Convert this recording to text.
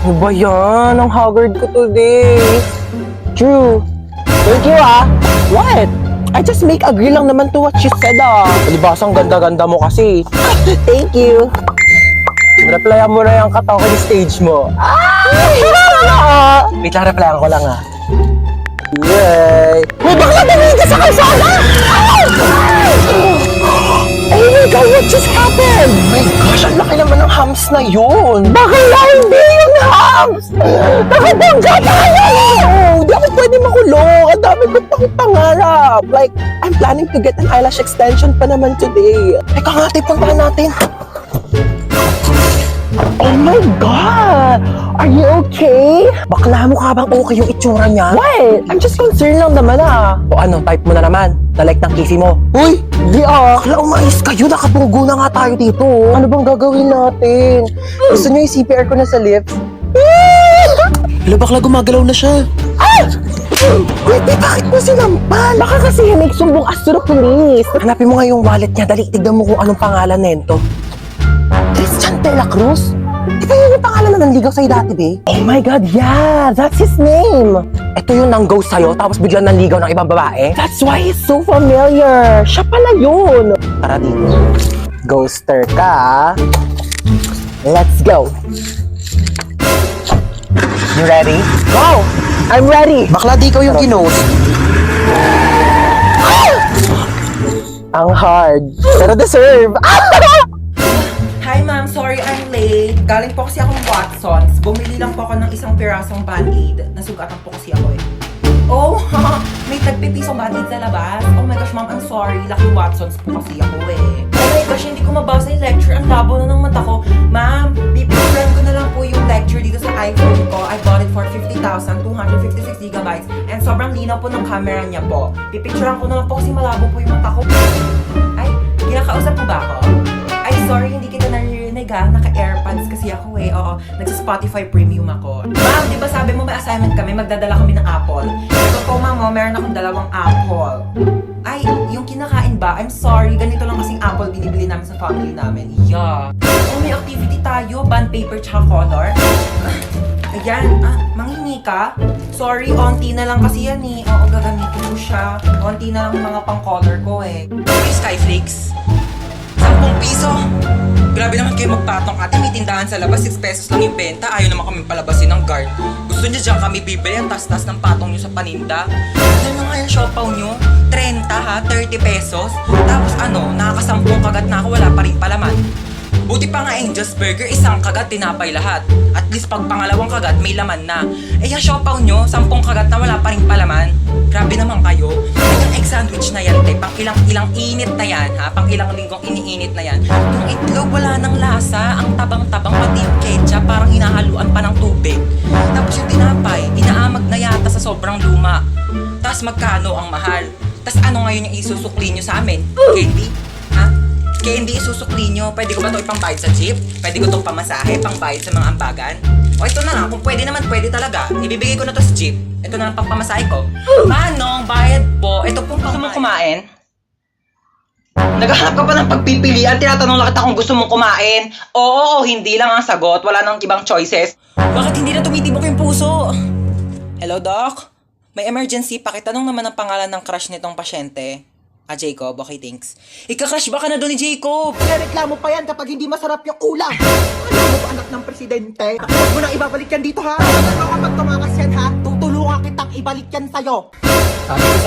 Ano ba yan? Ang haggard ko today. Drew. Thank you What? I just make agree lang naman to what you said Palibasang ganda-ganda mo kasi. Thank you. Replyan mo na yung katawa stage mo. Wait lang, replyan ko lang Yay! May bakla tumingin ka sa kalsada! Oh my God, what just happened? Oh my gosh, ang laki naman ng hams na yun! Bakla hindi yung hams! Nakabangga tayo! Hindi ako pwede makulong! Ang dami ko pang pangarap! Like, I'm planning to get an eyelash extension pa naman today. Teka nga, puntahan natin. Oh my God! Are you okay? Bakla mo ka bang okay yung itsura niya? What? I'm just concerned lang naman O ano, type mo na naman. Na-like ng kisi mo. Uy! Di Bakla, umayos kayo. Nakapunggo na nga tayo dito. Ano bang gagawin natin? Gusto niyo yung CPR ko na sa lips? Hala, bakla, gumagalaw na siya. Wait, bakit mo sinampal? Baka kasi may sumbong as to the police. Hanapin mo nga yung wallet niya. Dali, tignan mo kung anong pangalan nito. Christian de la Cruz? Di ba yun yung pangalan na nanligaw sa'yo dati, be? Oh my God, yeah! That's his name! Ito yung nang-ghost sa'yo, tapos biglang nanligaw ng ibang babae? That's why he's so familiar! Siya pala yun! Tara dito. Ghoster ka, Let's go! You ready? Go! I'm ready! Bakla, di ikaw yung ginost. Ang hard, pero deserve! Hi ma'am, sorry I'm late. Galing po kasi akong Watson's. Bumili lang po ako ng isang pirasong Band-Aid. Nasugatan po kasi ako Oh, may tagpipisong Band-Aid sa labas. Oh my gosh ma'am, I'm sorry. Lucky Watson's po kasi ako Oh my gosh, hindi ko mabasa yung lecture. Ang labo na ng mata ko. Ma'am, pipicturean ko na lang po yung lecture dito sa iPhone ko. I bought it for 50,256 gigabytes. And sobrang linaw po ng camera niya po. Pipicturean ko na lang po kasi malabo po yung mata ko. Ay, kinakausap po ba ako? Ay, sorry, hindi kita naririnig Naka-AirPods kasi ako Oo, nagsa-Spotify Premium ako. Ma'am, di ba sabi mo may assignment kami, magdadala kami ng apple? Ito po, ma'am, meron akong 2 apple. Ay, yung kinakain ba? I'm sorry, ganito lang kasing apple binibili namin sa family namin. Yeah. Oh, may activity tayo, bond paper tsaka color. Ayan, manghingi ka? Sorry, onti na lang kasi yan Oo, gagamitin ko siya. Onti na lang yung mga pang-color ko Hey, Skyflakes. 10 piso. Grabe naman kayo magpatong ate. May tindahan sa labas, 6 pesos lang yung benta. Ayaw naman kami palabasin ng guard. Gusto niya dyan kami bibili ang tas-tas ng patong nyo sa paninda. Ano na nga yung siopaw nyo? 30 30 pesos. Tapos nakakasampung kagat na ako, wala pa rin palaman. Buti pa nga Angel's Burger, isang kagat tinapay lahat. At least pag pangalawang kagat, may laman na. Yung siopaw nyo, 10 kagat na wala pa rin palaman. Grabe naman kayo. Yung egg sandwich na yan, pang ilang init na yan, pang ilang linggong iniinit na yan. Yung itlog, wala ng lasa. Ang tabang-tabang, pati yung ketchup, parang hinahaluan pa ng tubig. Tapos yung tinapay, inaamag na yata sa sobrang luma. Tapos magkano ang mahal? Tapos ano ngayon yung isusukli nyo sa amin? Candy? Kaya hindi isusukli nyo, pwede ko ba ito ipangbayad sa jeep? Pwede ko itong pamasahe, pangbayad sa mga ambagan? O ito na lang, kung pwede naman, pwede talaga. Ibibigay ko na to sa jeep. Ito na lang pangpamasahe ko. Manong, bayad po. Ito pong gusto mong kumain? Naghahanap ka pa ng pagpipilian, tinatanong lang kita kung gusto mong kumain. Oo, hindi lang ang sagot, wala nang ibang choices. Bakit hindi na tumitibok yung puso? Hello, Doc? May emergency, pakitanong naman ang pangalan ng crush nitong pasyente. Jacob, okay, thanks. Ika-crush ba ka na doon ni Jacob? Reklamo pa yan kapag hindi masarap yung ulam. Ano mo ba anak ng presidente? Huwag mo nang ibabalik yan dito ha. Kapag tumakas yan ha, tutulungan kitang ibalik yan sa'yo. Sabi ko sa'yo,